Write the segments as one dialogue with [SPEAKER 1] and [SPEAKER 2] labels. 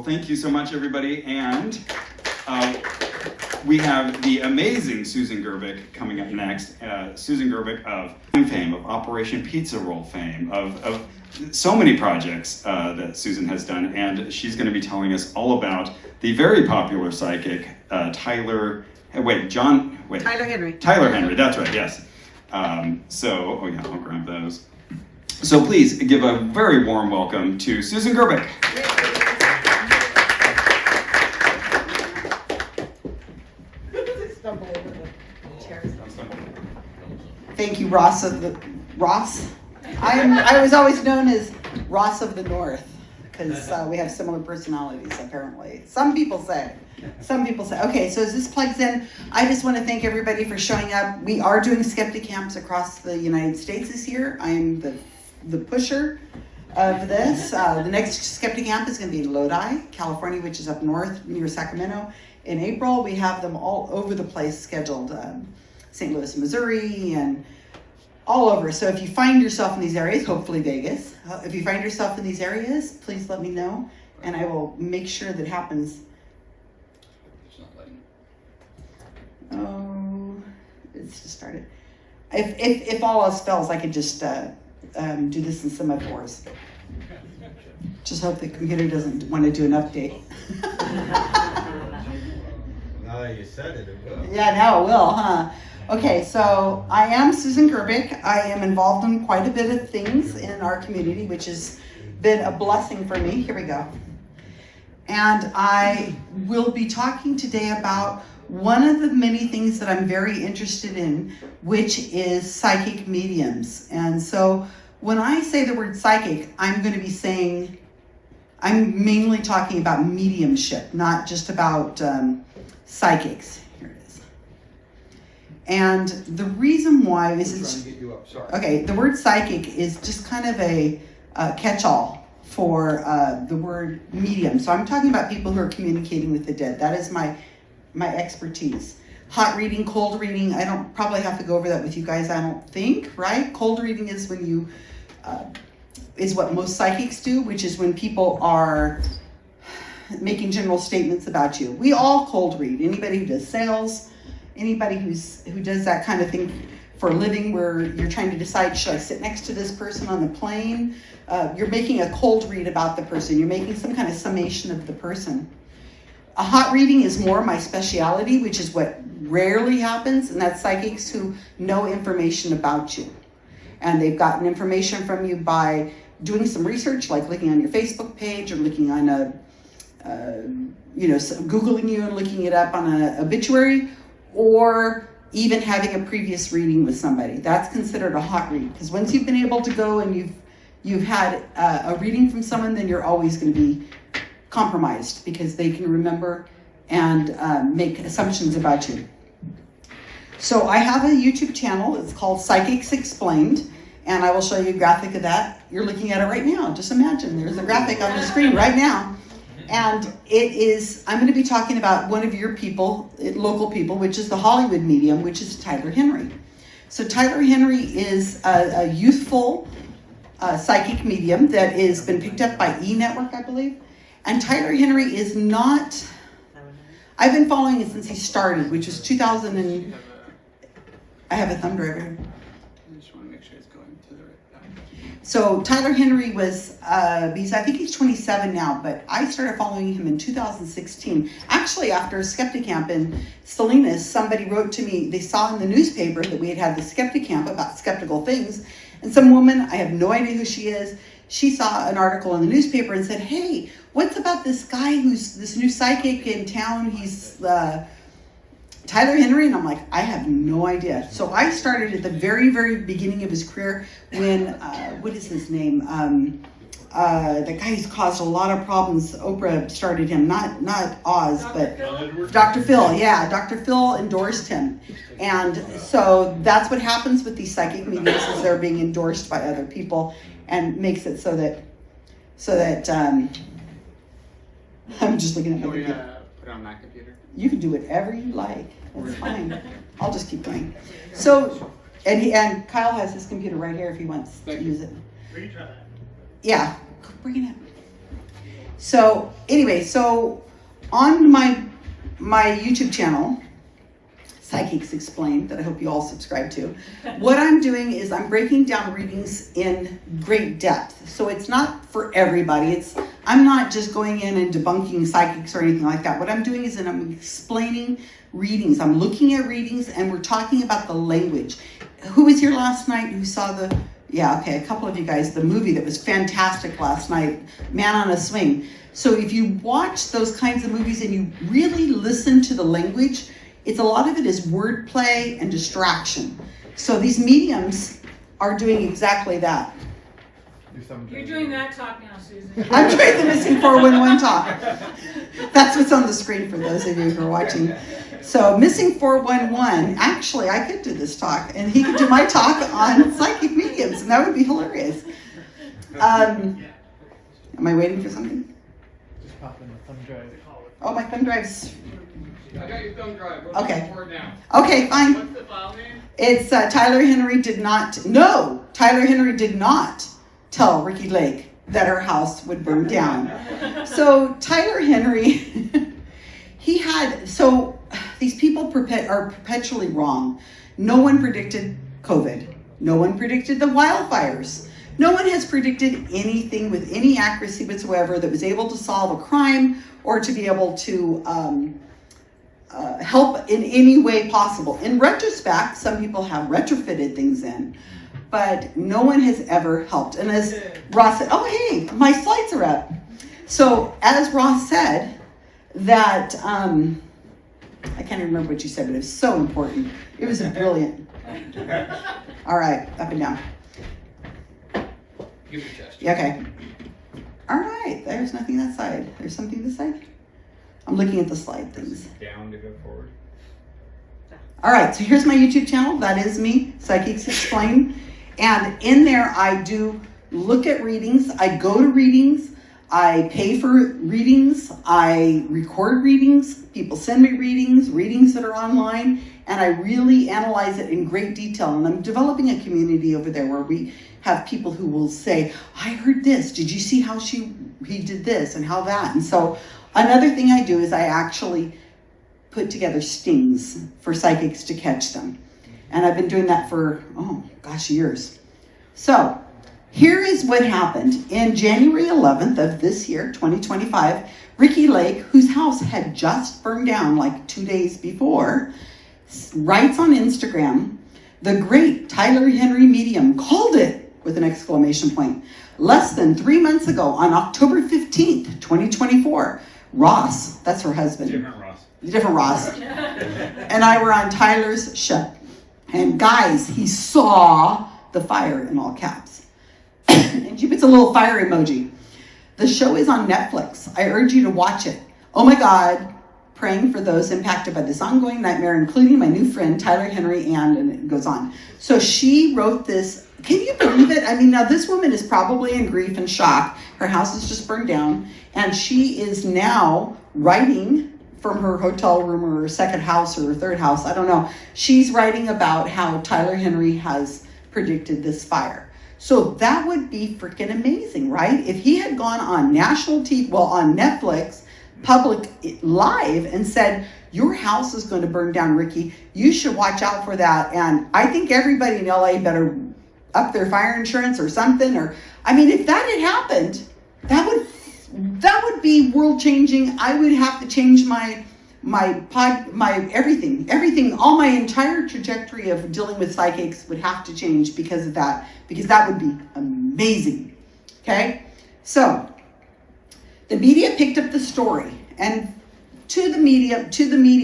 [SPEAKER 1] thank you so much, everybody. And we have the amazing Susan Gerbic coming up next. Susan Gerbic of fame, of Operation Pizza Roll fame, of so many projects that Susan has done. And she's going to be telling us all about the very popular psychic, Tyler Henry. Tyler Henry, that's right, yes. Oh yeah, I'll grab those. So please give a very warm welcome to Susan Gerbic.
[SPEAKER 2] Thank you, Ross. I was always known as Ross of the North because we have similar personalities, apparently. Some people say. Okay, so as this plugs in, I just want to thank everybody for showing up. We are doing SkeptiCamps across the United States this year. I am the pusher of this. The next SkeptiCamp is going to be in Lodi, California, which is up north near Sacramento. In April, we have them all over the place scheduled. St. Louis, Missouri, and all over. So if you find yourself in these areas, hopefully Vegas, if you find yourself in these areas, please let me know, and I will make sure that happens. Oh, it's just started. If all else fails, I could just do this in semaphores. Just hope the computer doesn't want to do an update.
[SPEAKER 3] Now that you said it, it will.
[SPEAKER 2] Yeah, now it will, huh? Okay, so I am Susan Gerbic. I am involved in quite a bit of things in our community, which has been a blessing for me. Here we go. And I will be talking today about one of the many things that I'm very interested in, which is psychic mediums. And so when I say the word psychic, I'm going to be saying, I'm mainly talking about mediumship, not just about psychics. Here it is. And the reason why is
[SPEAKER 3] trying to get you up. Sorry.
[SPEAKER 2] Okay, the word psychic is just kind of a catch-all for the word medium. So I'm talking about people who are communicating with the dead. That is my expertise. Hot reading, cold reading, I don't probably have to go over that with you guys, I don't think, right? Cold reading is when you, is what most psychics do, which is when people are making general statements about you. We all cold read. Anybody who does sales, anybody who does that kind of thing for a living, where you're trying to decide, should I sit next to this person on the plane? You're making a cold read about the person. You're making some kind of summation of the person. A hot reading is more my speciality, which is what rarely happens, and that's psychics who know information about you. And they've gotten information from you by doing some research, like looking on your Facebook page or looking on Googling you and looking it up on an obituary, or even having a previous reading with somebody. That's considered a hot read, because once you've been able to go and you've had a reading from someone, then you're always going to be compromised, because they can remember and make assumptions about you. So I have a YouTube channel. It's called Psychics Explained, and I will show you a graphic of that. You're looking at it right now. Just imagine there's a graphic on the screen right now. And I'm going to be talking about one of your people, local people, which is the Hollywood medium, which is Tyler Henry. So Tyler Henry is a youthful psychic medium that has been picked up by E! Network, I believe. And Tyler Henry is not, I've been following it since he started, which was 2000 and, I have a thumb drive here.
[SPEAKER 4] I just want to make sure it's going to the right.
[SPEAKER 2] So Tyler Henry was, I think he's 27 now, but I started following him in 2016. Actually, after SkeptiCamp in Salinas, somebody wrote to me, they saw in the newspaper that we had the SkeptiCamp about skeptical things, and some woman, I have no idea who she is, she saw an article in the newspaper and said, hey, what's about this guy who's this new psychic in town? He's Tyler Henry. And I'm like, I have no idea. So I started at the very, very beginning of his career when, what is his name? The guy who's caused a lot of problems. Oprah started him, not Oz, but Dr. Phil. Yeah, Dr. Phil endorsed him. And so that's what happens with these psychic mediums, is they're being endorsed by other people, and makes it so that I'm just looking at my computer.
[SPEAKER 4] Put it on my computer.
[SPEAKER 2] You can do whatever you like. That's fine. I'll just keep going. So, and Kyle has his computer right here if he wants to use it.
[SPEAKER 5] We can try that.
[SPEAKER 2] Yeah, bring it up. So anyway, so on my YouTube channel, Psychics Explained, that I hope you all subscribe to, what I'm doing is I'm breaking down readings in great depth. So it's not for everybody. I'm not just going in and debunking psychics or anything like that. What I'm doing is that I'm explaining readings. I'm looking at readings and we're talking about the language. Who was here last night who saw a couple of you guys, the movie that was fantastic last night, Man on a Swing. So if you watch those kinds of movies and you really listen to the language, a lot of it is wordplay and distraction. So these mediums are doing exactly that.
[SPEAKER 5] You're doing that talk now, Susan.
[SPEAKER 2] I'm doing the missing 411 talk. That's what's on the screen for those of you who are watching. So missing 411, actually I could do this talk and he could do my talk on psychic mediums and that would be hilarious. Am I waiting for something?
[SPEAKER 5] Just pop in the thumb drive.
[SPEAKER 2] Oh, my thumb drive's...
[SPEAKER 4] I got your thumb drive. We're
[SPEAKER 2] Okay.
[SPEAKER 4] looking for it now.
[SPEAKER 2] Okay, fine.
[SPEAKER 4] What's the file name?
[SPEAKER 2] It's Tyler Henry did not tell Ricki Lake that her house would burn down. So Tyler Henry, these people are perpetually wrong. No one predicted COVID. No one predicted the wildfires. No one has predicted anything with any accuracy whatsoever that was able to solve a crime or to be able to help in any way possible. In retrospect, some people have retrofitted things in, but no one has ever helped. And as Ross said, oh hey, my slides are up. So as Ross said, that, I can't even remember what you said, but it was so important. It was brilliant. All right, up and down.
[SPEAKER 4] Give your chest.
[SPEAKER 2] Yeah, okay. All right, there's nothing that side. There's something this side. I'm looking at the slide things.
[SPEAKER 3] Down to go forward.
[SPEAKER 2] All right, so here's my YouTube channel. That is me, Psychics Explain. And in there, I do look at readings. I go to readings. I pay for readings. I record readings. People send me readings that are online. And I really analyze it in great detail. And I'm developing a community over there where we have people who will say, I heard this. Did you see how he did this and how that? And so another thing I do is I actually put together stings for psychics to catch them. And I've been doing that for, years. So here is what happened. In January 11th of this year, 2025, Ricki Lake, whose house had just burned down like 2 days before, writes on Instagram, the great Tyler Henry medium called it, with an exclamation point. Less than 3 months ago, on October 15th, 2024, Ross, that's her husband. Different Ross. And I were on Tyler's show. And guys, he saw the fire in all caps. And she puts a little fire emoji. The show is on Netflix. I urge you to watch it. Oh my God, praying for those impacted by this ongoing nightmare, including my new friend, Tyler Henry, and it goes on. So she wrote this. Can you believe it? I mean, now this woman is probably in grief and shock. Her house has just burned down. And she is now writing from her hotel room or her second house or her third house. I don't know. She's writing about how Tyler Henry has predicted this fire. So that would be freaking amazing, right? If he had gone on national TV, on Netflix, public live and said, your house is going to burn down, Ricki. You should watch out for that. And I think everybody in LA better up their fire insurance or something. Or, I mean, if that had happened, that would be world changing. I would have to change my everything, all my entire trajectory of dealing with psychics would have to change because of that, because that would be amazing. Okay. So the media picked up the story, and to the media,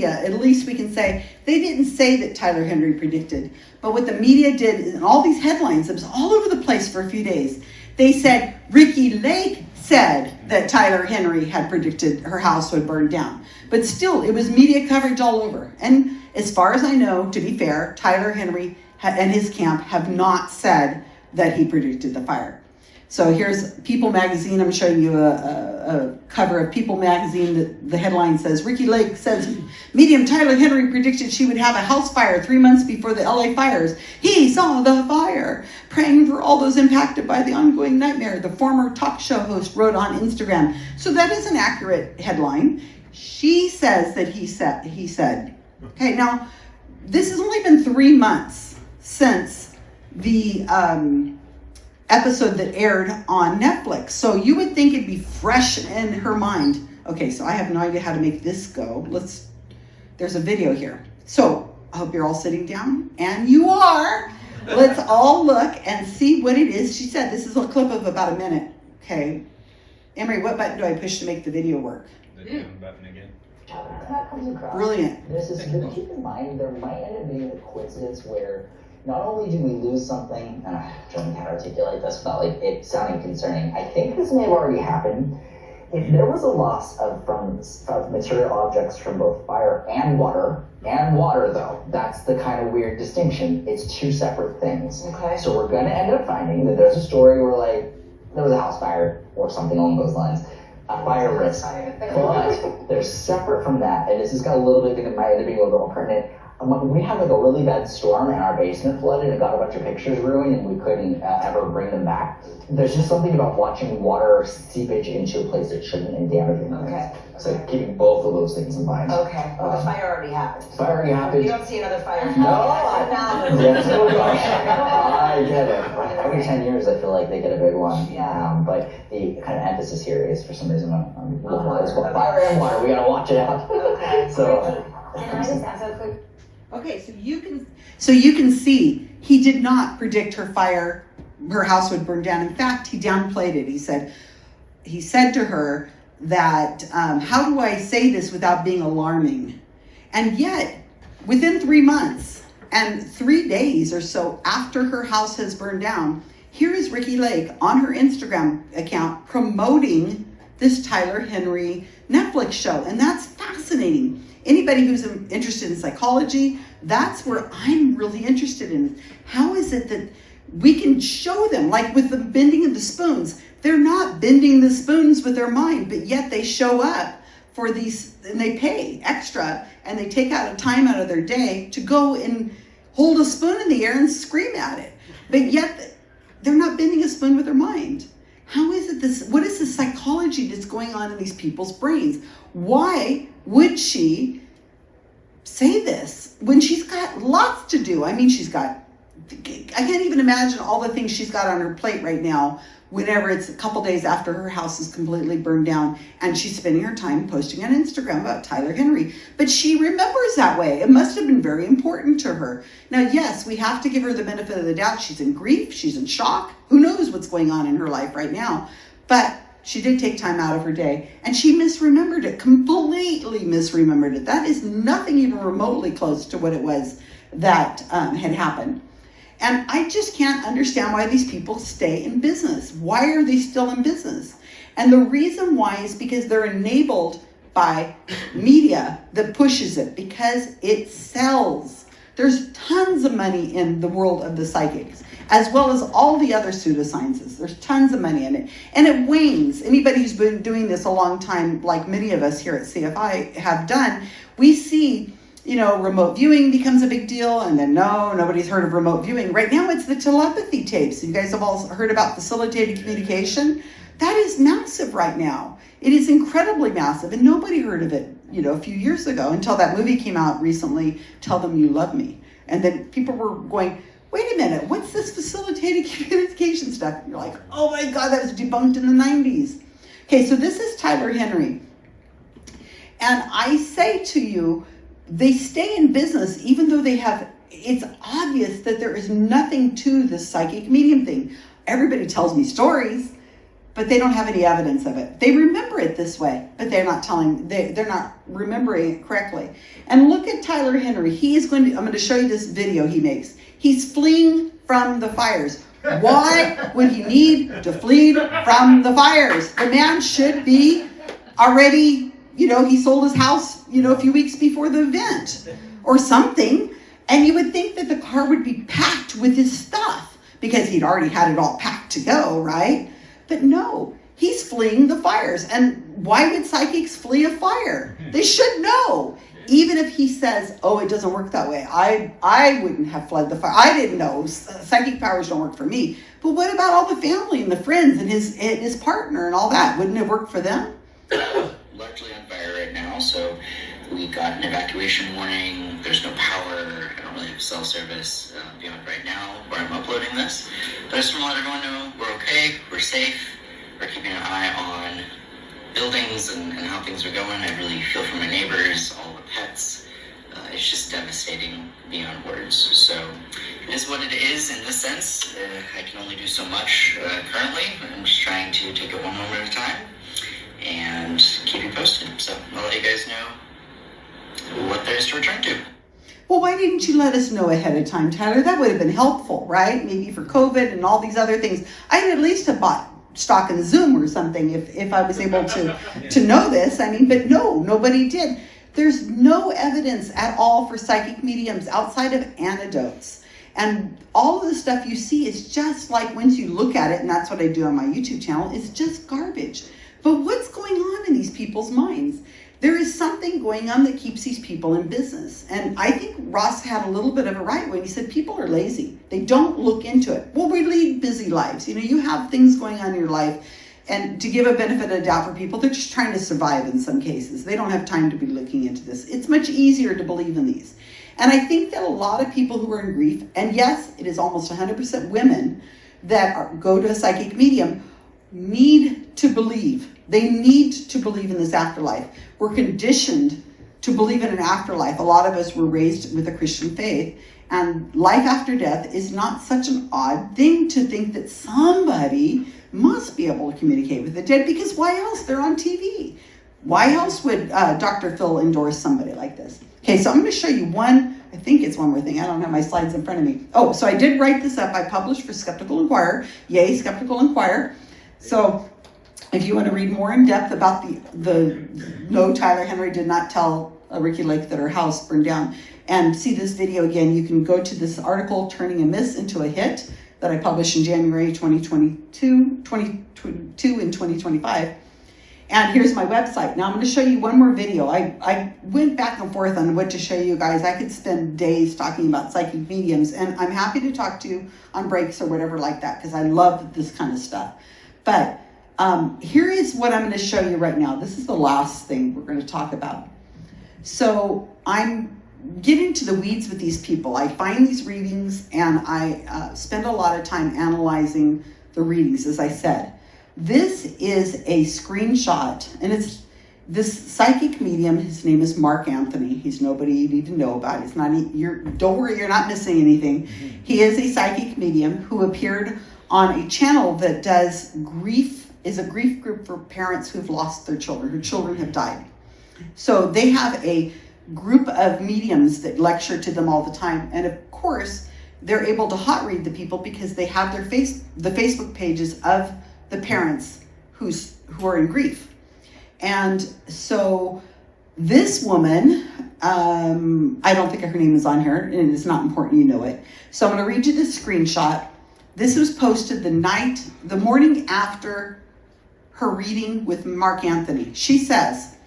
[SPEAKER 2] at least we can say, they didn't say that Tyler Henry predicted, but what the media did in all these headlines, it was all over the place for a few days. They said, Ricki Lake said that Tyler Henry had predicted her house would burn down. But still, it was media coverage all over. And as far as I know, to be fair, Tyler Henry and his camp have not said that he predicted the fire. So here's People magazine. I'm showing you a cover of People magazine. The headline says, Ricki Lake says medium Tyler Henry predicted she would have a house fire 3 months before the LA fires. He saw the fire. Praying for all those impacted by the ongoing nightmare, the former talk show host wrote on Instagram. So that is an accurate headline. She says that he said. Okay, now this has only been 3 months since the episode that aired on Netflix. So you would think it'd be fresh in her mind. Okay, so I have no idea how to make this go. There's a video here. So I hope you're all sitting down, and you are. Let's all look and see what it is she said. This is a clip of about a minute. Okay. Emery, what button do I push to make the video work?
[SPEAKER 3] The down button again.
[SPEAKER 6] That comes across.
[SPEAKER 2] Brilliant.
[SPEAKER 6] This is good. Keep in mind, there might end up being a coincidence where not only do we lose something, and I'm trying to articulate this without like it sounding concerning. I think this may have already happened. If there was a loss of material objects from both fire and water though, that's the kind of weird distinction. It's two separate things.
[SPEAKER 7] Okay.
[SPEAKER 6] So we're gonna end up finding that there's a story where like there was a house fire or something along those lines. A fire risk. But they're separate from that, and this has got a little bit, it might end up being a little bit more pertinent. When we had like a really bad storm and our basement flooded and got a bunch of pictures ruined and we couldn't ever bring them back, there's just something about watching water seepage into a place it shouldn't and damaging things.
[SPEAKER 7] Okay.
[SPEAKER 6] So keeping both of those things in mind.
[SPEAKER 7] Okay, well, the fire already happened.
[SPEAKER 6] Fire already happened.
[SPEAKER 7] You don't see another fire.
[SPEAKER 6] No,
[SPEAKER 7] No.
[SPEAKER 6] yes, oh gosh. I get it. Every 10 years I feel like they get a big one.
[SPEAKER 7] Yeah.
[SPEAKER 6] But the kind of emphasis here is for some reason on fire and water. We gotta watch it out.
[SPEAKER 7] Okay.
[SPEAKER 6] So.
[SPEAKER 7] Can I just ask a quick?
[SPEAKER 2] Okay, so you can see he did not predict her house would burn down. In fact, he downplayed it. He said to her that, how do I say this without being alarming? And yet, within 3 months and 3 days or so after her house has burned down, here is Ricki Lake on her Instagram account promoting this Tyler Henry Netflix show. And that's fascinating. Anybody who's interested in psychology, that's where I'm really interested in. How is it that we can show them, like with the bending of the spoons, they're not bending the spoons with their mind, but yet they show up for these, and they pay extra, and they take out a time out of their day to go and hold a spoon in the air and scream at it. But yet they're not bending a spoon with their mind. How is it this? What is the psychology that's going on in these people's brains? Why would she say this when she's got lots to do? I mean, I can't even imagine all the things she's got on her plate right now whenever it's a couple days after her house is completely burned down and she's spending her time posting on Instagram about Tyler Henry. But she remembers that way. It must have been very important to her. Now, yes, we have to give her the benefit of the doubt. She's in grief. She's in shock. Who knows what's going on in her life right now? But she did take time out of her day, and she misremembered it, completely misremembered it. That is nothing even remotely close to what it was that had happened. And I just can't understand why these people stay in business. Why are they still in business? And the reason why is because they're enabled by media that pushes it, because it sells. There's tons of money in the world of the psychics, as well as all the other pseudosciences. There's tons of money in it. And it wanes. Anybody who's been doing this a long time, like many of us here at CFI have done, we see, remote viewing becomes a big deal, and then nobody's heard of remote viewing. Right now it's the telepathy tapes. You guys have all heard about facilitated communication. That is massive right now. It is incredibly massive, and nobody heard of it, a few years ago until that movie came out recently, Tell Them You Love Me. And then people were going, wait a minute, what's this facilitated communication stuff? And you're like, oh my God, that was debunked in the 90s. Okay, so this is Tyler Henry. And I say to you, they stay in business even though it's obvious that there is nothing to this psychic medium thing. Everybody tells me stories, but they don't have any evidence of it. They remember it this way, but they're not remembering it correctly. And look at Tyler Henry. I'm going to show you this video he makes. He's fleeing from the fires. Why would he need to flee from the fires? The man should be already, he sold his house, a few weeks before the event or something. And you would think that the car would be packed with his stuff because he'd already had it all packed to go, right? But no, he's fleeing the fires. And why would psychics flee a fire? They should know. Even if he says, oh, it doesn't work that way. I wouldn't have fled the fire. I didn't know. Psychic powers don't work for me. But what about all the family and the friends and his partner and all that? Wouldn't it work for them?
[SPEAKER 6] Largely on fire right now, so we got an evacuation warning. There's no power. I don't really have cell service beyond right now where I'm uploading this. But I just want to let everyone know we're okay, we're safe, we're keeping an eye on buildings and how things are going. I really feel for my neighbors, all the pets. It's just devastating beyond words. So it is what it is in this sense. I can only do so much currently. I'm just trying to take it one moment at a time and keep you posted. So I'll let you guys know what there is to return to.
[SPEAKER 2] Well, why didn't you let us know ahead of time, Tyler? That would have been helpful, right? Maybe for COVID and all these other things. I'd at least have bought stock in Zoom or something if I was able to know this. I mean, but no, nobody did. There's no evidence at all for psychic mediums outside of anecdotes. And all of the stuff you see is just like, once you look at it, and that's what I do on my YouTube channel, is just garbage. But what's going on in these people's minds? There is something going on that keeps these people in business. And I think Ross had a little bit of a right when he said people are lazy. They don't look into it. Well, we lead busy lives. You know, you have things going on in your life. And to give a benefit of the doubt for people, they're just trying to survive in some cases. They don't have time to be looking into this. It's much easier to believe in these. And I think that a lot of people who are in grief, and yes, it is almost 100% women that go to a psychic medium, need to believe. They need to believe in this afterlife. We're conditioned to believe in an afterlife. A lot of us were raised with a Christian faith, and life after death is not such an odd thing to think that somebody must be able to communicate with the dead, because why else? They're on TV. Why else would Dr. Phil endorse somebody like this? Okay, so I'm going to show you I think it's one more thing. I don't have my slides in front of me. Oh, so I did write this up. I published for Skeptical Inquirer. Yay, Skeptical Inquirer. So if you want to read more in depth about no, Tyler Henry did not tell Ricki Lake that her house burned down, and see this video again, you can go to this article, Turning a Miss into a Hit, that I published in January 2022 and 2025. And here's my website. Now I'm going to show you one more video. I went back and forth on what to show you guys. I could spend days talking about psychic mediums, and I'm happy to talk to you on breaks or whatever like that, because I love this kind of stuff. But here is what I'm going to show you right now. This is the last thing we're going to talk about. So I'm getting to the weeds with these people. I find these readings, and I spend a lot of time analyzing the readings, as I said. This is a screenshot, and it's this psychic medium. His name is Mark Anthony. He's nobody you need to know about. He's not. Don't worry, you're not missing anything. He is a psychic medium who appeared on a channel that does grief. Is a grief group for parents who've lost their children. Whose children have died. So they have a group of mediums that lecture to them all the time, and of course they're able to hot read the people because they have the Facebook pages of the parents who are in grief. And so this woman, I don't think her name is on here, and it's not important you know it. So I'm going to read you this screenshot. This was posted the morning after her reading with Mark Anthony. She says,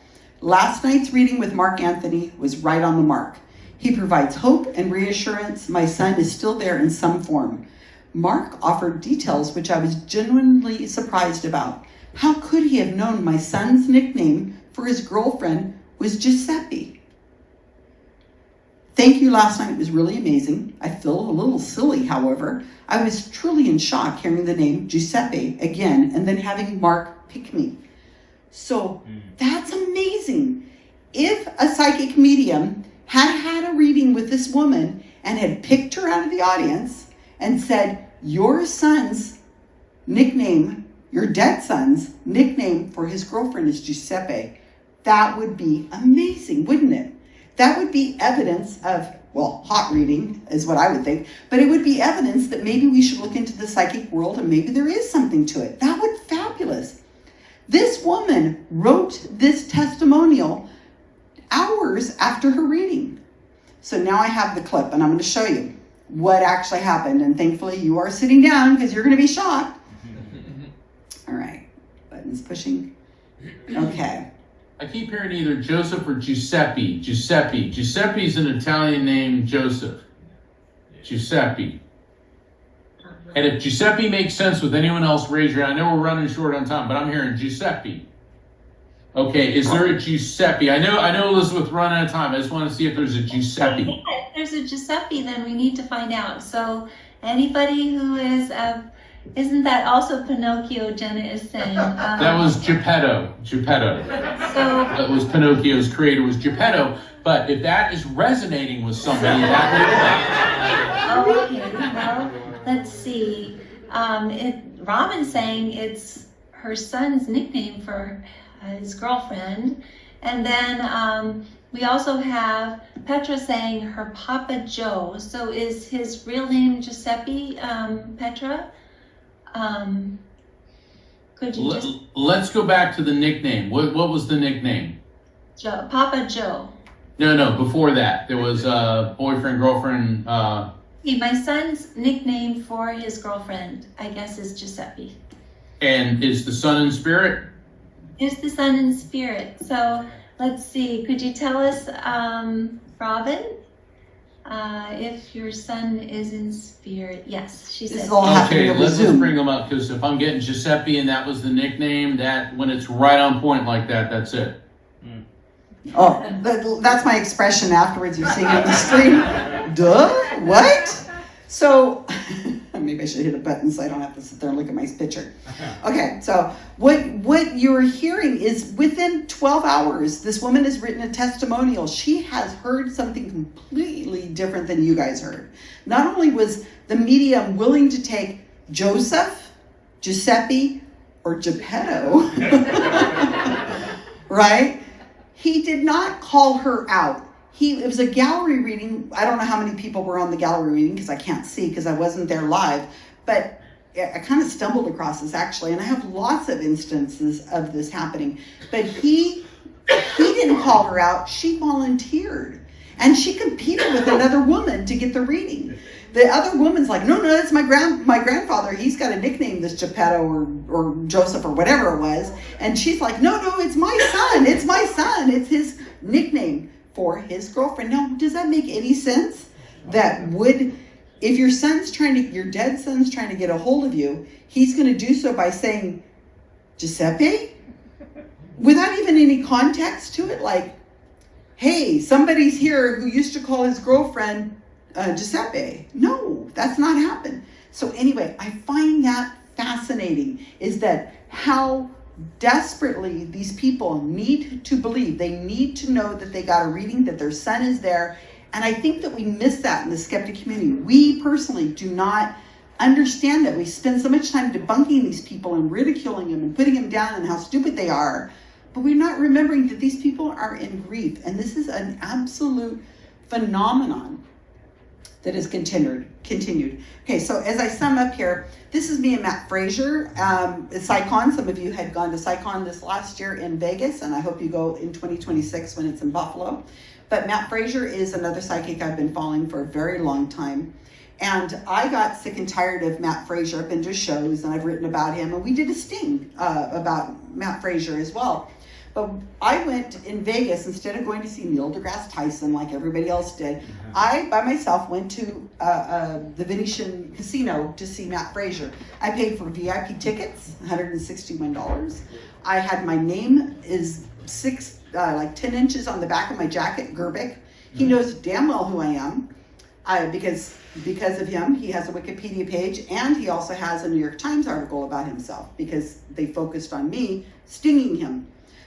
[SPEAKER 2] last night's reading with Mark Anthony was right on the mark. He provides hope and reassurance. My son is still there in some form. Mark offered details which I was genuinely surprised about. How could he have known my son's nickname for his girlfriend was Giuseppe? Thank you last night. It was really amazing. I feel a little silly, however. I was truly in shock hearing the name Giuseppe again and then having Mark pick me. So that's amazing. If a psychic medium had a reading with this woman and had picked her out of the audience and said, your son's nickname, your dead son's nickname for his girlfriend is Giuseppe, that would be amazing, wouldn't it? That would be evidence of, well, hot reading is what I would think, but it would be evidence that maybe we should look into the psychic world and maybe there is something to it. That would be fabulous. This woman wrote this testimonial hours after her reading. So now I have the clip and I'm going to show you what actually happened. And thankfully you are sitting down because you're going to be shocked. All button's pushing. Okay.
[SPEAKER 8] I keep hearing either Joseph or Giuseppe. Giuseppe. Giuseppe is an Italian name, Joseph. Giuseppe. And if Giuseppe makes sense with anyone else, raise your hand. I know we're running short on time, but I'm hearing Giuseppe. Okay, is there a Giuseppe? I know Elizabeth running out of time. I just want to see if there's a Giuseppe.
[SPEAKER 9] If there's a Giuseppe, then we need to find out. So anybody who is, isn't that also Pinocchio, Jenna is saying?
[SPEAKER 8] That was Geppetto. Geppetto.
[SPEAKER 9] So
[SPEAKER 8] That was Pinocchio's creator was Geppetto. But if that is resonating with somebody, that
[SPEAKER 9] oh, okay. Well, let's see. Robin's saying it's her son's nickname for his girlfriend, and then we also have Petra saying her Papa Joe. So is his real name Giuseppe, Petra? Could you just
[SPEAKER 8] let's go back to the nickname. What was the nickname?
[SPEAKER 9] Joe, Papa Joe.
[SPEAKER 8] No, before that. There was boyfriend, girlfriend.
[SPEAKER 9] My son's nickname for his girlfriend, I guess, is Giuseppe.
[SPEAKER 8] And is the son in spirit?
[SPEAKER 9] Is the son in spirit. So let's see, could you tell us, Robin, if your son is in spirit? Yes, she said.
[SPEAKER 8] Okay, let's bring them up, because if I'm getting Giuseppe and that was the nickname, that when it's right on point like that, that's it.
[SPEAKER 2] Oh, that's my expression afterwards. You're seeing on the screen. Duh? What? So, maybe I should hit a button so I don't have to sit there and look at my picture. Okay, so what you're hearing is within 12 hours, this woman has written a testimonial. She has heard something completely different than you guys heard. Not only was the medium willing to take Joseph, Giuseppe, or Geppetto, right? He did not call her out. It was a gallery reading. I don't know how many people were on the gallery reading because I can't see because I wasn't there live. But I kind of stumbled across this actually, and I have lots of instances of this happening. But he didn't call her out. She volunteered. And she competed with another woman to get the reading. The other woman's like, no, that's my grandfather. He's got a nickname, this Geppetto or Joseph or whatever it was. And she's like, no, it's my son. It's my son. It's his nickname for his girlfriend. Now, does that make any sense? If your dead son's trying to get a hold of you, he's going to do so by saying, Giuseppe? Without even any context to it, like, hey, somebody's here who used to call his girlfriend Giuseppe. No, that's not happened. So anyway, I find that fascinating, is that how desperately these people need to believe. They need to know that they got a reading, that their son is there. And I think that we miss that in the skeptic community. We personally do not understand that. We spend so much time debunking these people and ridiculing them and putting them down and how stupid they are. But we're not remembering that these people are in grief. And this is an absolute phenomenon that is continued. Okay, so as I sum up here, this is me and Matt Frazier at SciCon. Some of you had gone to SciCon this last year in Vegas, and I hope you go in 2026 when it's in Buffalo. But Matt Frazier is another psychic I've been following for a very long time. And I got sick and tired of Matt Frazier. I've been to shows and I've written about him, and we did a sting about Matt Frazier as well. But I went in Vegas, instead of going to see Neil deGrasse Tyson like everybody else did, I, by myself, went to the Venetian Casino to see Matt Frazier. I paid for VIP tickets, $161. I had my name is 10 inches on the back of my jacket, Gerbic. He knows damn well who I am. Because of him, he has a Wikipedia page, and he also has a New York Times article about himself because they focused on me stinging him.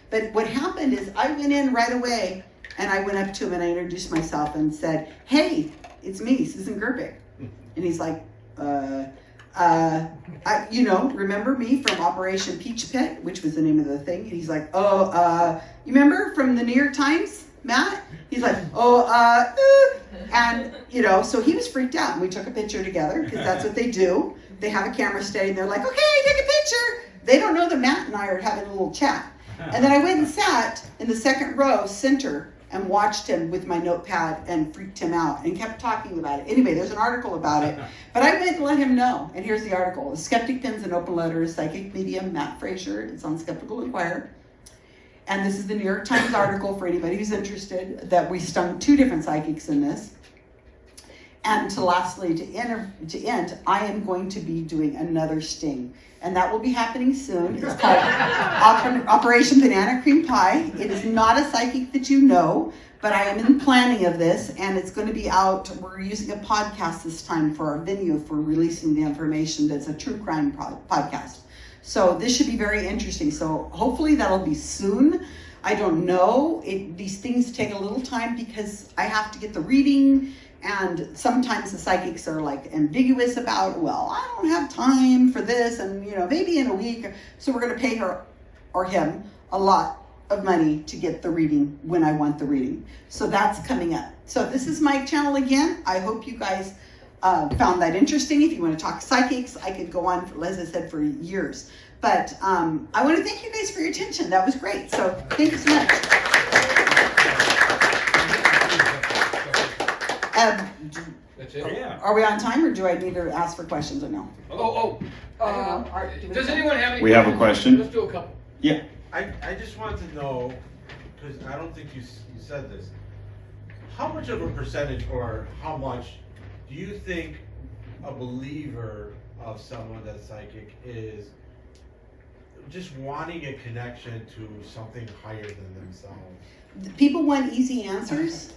[SPEAKER 2] But what happened is I went in right away, and I went up to him and I introduced myself and said, hey, it's me, Susan Gerbic. And he's like, remember me from Operation Peach Pit, which was the name of the thing? And he's like, you remember from the New York Times, Matt? He's like, and, so he was freaked out, and we took a picture together, because that's what they do. They have a camera steady, and they're like, okay, take a picture. They don't know that Matt and I are having a little chat. And then I went and sat in the second row center and watched him with my notepad and freaked him out and kept talking about it. Anyway, there's an article about it, but I went to let him know. And here's the article. Skeptic Pins and Open Letters, Psychic Medium, Matt Frazier. It's on Skeptical Inquirer. And this is the New York Times article for anybody who's interested, that we stung 2 different psychics in this. And lastly, to end, I am going to be doing another sting. And that will be happening soon. It's called Operation Banana Cream Pie. It is not a psychic that you know, but I am in planning of this, and it's going to be out. We're using a podcast this time for our venue for releasing the information. That's a true crime podcast. So this should be very interesting. So hopefully that'll be soon. I don't know. These things take a little time because I have to get the reading. And sometimes the psychics are like ambiguous about, well, I don't have time for this, and maybe in a week. So we're going to pay her or him a lot of money to get the reading when I want the reading. So that's coming up. So this is my channel again. I hope you guys found that interesting. If you want to talk psychics, I could go on, as I said, for years. But I want to thank you guys for your attention. That was great. So thank you so much.
[SPEAKER 4] That's it?
[SPEAKER 1] Yeah.
[SPEAKER 2] Are we on time, or do I need to ask for questions or no?
[SPEAKER 4] Does anyone have any?
[SPEAKER 1] We have a question.
[SPEAKER 4] Let's do a couple.
[SPEAKER 1] Yeah.
[SPEAKER 3] I just want to know, because I don't think you said this, how much of a percentage or how much do you think a believer of someone that's psychic is just wanting a connection to something higher than themselves?
[SPEAKER 2] People want easy answers,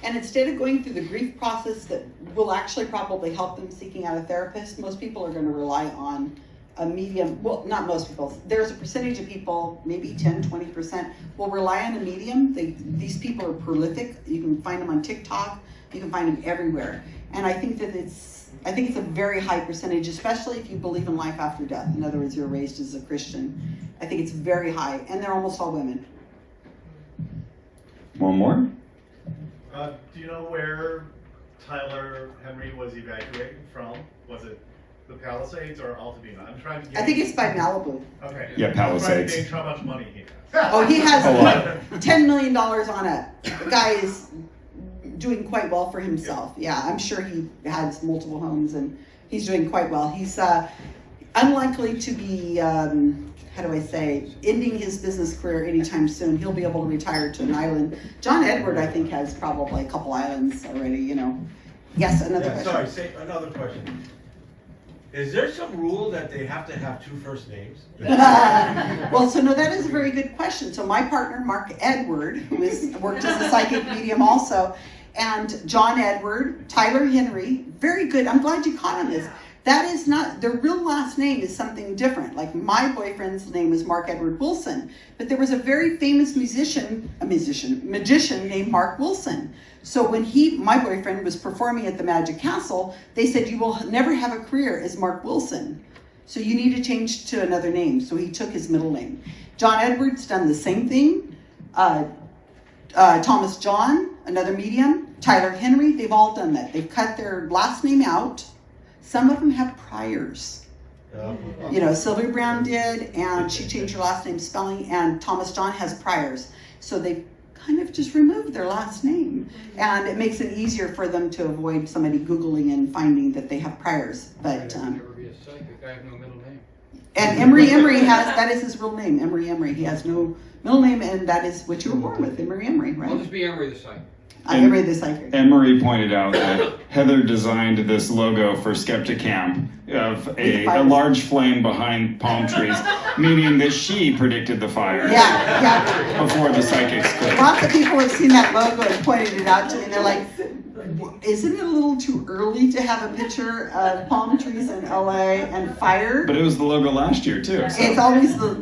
[SPEAKER 2] and instead of going through the grief process that will actually probably help them seeking out a therapist, most people are going to rely on a medium. Well, not most people. There's a percentage of people, maybe 10-20%, will rely on a medium. These people are prolific. You can find them on TikTok. You can find them everywhere. And I think that it's a very high percentage, especially if you believe in life after death. In other words, you're raised as a Christian. I think it's very high, and they're almost all women.
[SPEAKER 1] One more?
[SPEAKER 10] Do you know where Tyler Henry was evacuating from? Was it the Palisades or Altadena? I'm trying to get.
[SPEAKER 2] I think it's by Malibu.
[SPEAKER 10] Okay.
[SPEAKER 1] Yeah, Palisades.
[SPEAKER 10] I'm trying to gauge how much money he has.
[SPEAKER 2] Oh, he has
[SPEAKER 1] A lot.
[SPEAKER 2] $10 million on it. The guy is doing quite well for himself. Yeah, I'm sure he has multiple homes, and he's doing quite well. He's unlikely to be, ending his business career anytime soon. He'll be able to retire to an island. John Edward, I think, has probably a couple islands already, Yes, another question.
[SPEAKER 3] Sorry, say another question. Is there some rule that they have to have 2 first names?
[SPEAKER 2] Well, no, that is a very good question. So my partner, Mark Edward, who worked as a psychic medium also, and John Edward, Tyler Henry, very good. I'm glad you caught on this. That is not, their real last name is something different. Like my boyfriend's name is Mark Edward Wilson, but there was a very famous magician named Mark Wilson. So when my boyfriend was performing at the Magic Castle, they said, you will never have a career as Mark Wilson. So you need to change to another name. So he took his middle name. John Edwards done the same thing. Thomas John, another medium. Tyler Henry, they've all done that. They've cut their last name out. Some of them have priors. Sylvia Brown did, and she changed her last name spelling, and Thomas John has priors. So they've kind of just removed their last name, and it makes it easier for them to avoid somebody Googling and finding that they have priors. But
[SPEAKER 4] I'd never be a psychic. I have no middle name.
[SPEAKER 2] and Emery that is his real name, Emery. He has no middle name, and that is what you were born with, Emery, right?
[SPEAKER 4] I'll just be Emery the psychic.
[SPEAKER 2] Emery the psychic.
[SPEAKER 1] Emery pointed out that Heather designed this logo for SkeptiCamp of a large flame behind palm trees, meaning that she predicted the fire before the psychics could.
[SPEAKER 2] Lots of people have seen that logo and pointed it out to me, and they're like, isn't it a little too early to have a picture of palm trees in LA and fire?
[SPEAKER 1] But it was the logo last year too. So.
[SPEAKER 2] It's always so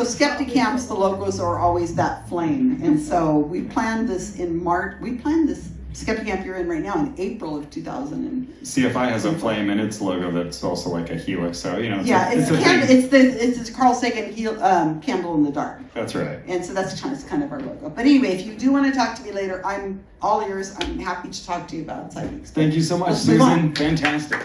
[SPEAKER 2] SkeptiCamps, the logos are always that flame. And so we planned this in March. We planned this SkeptiCamp you're in right now in April of 2000.
[SPEAKER 1] CFI has a flame in its logo that's also like a helix. So
[SPEAKER 2] it's Carl Sagan candle in the dark.
[SPEAKER 1] That's right.
[SPEAKER 2] And so that's kind of our logo. But anyway, if you do want to talk to me later, I'm all ears. I'm happy to talk to you about psychics.
[SPEAKER 1] Thank you so much, Susan. Fantastic.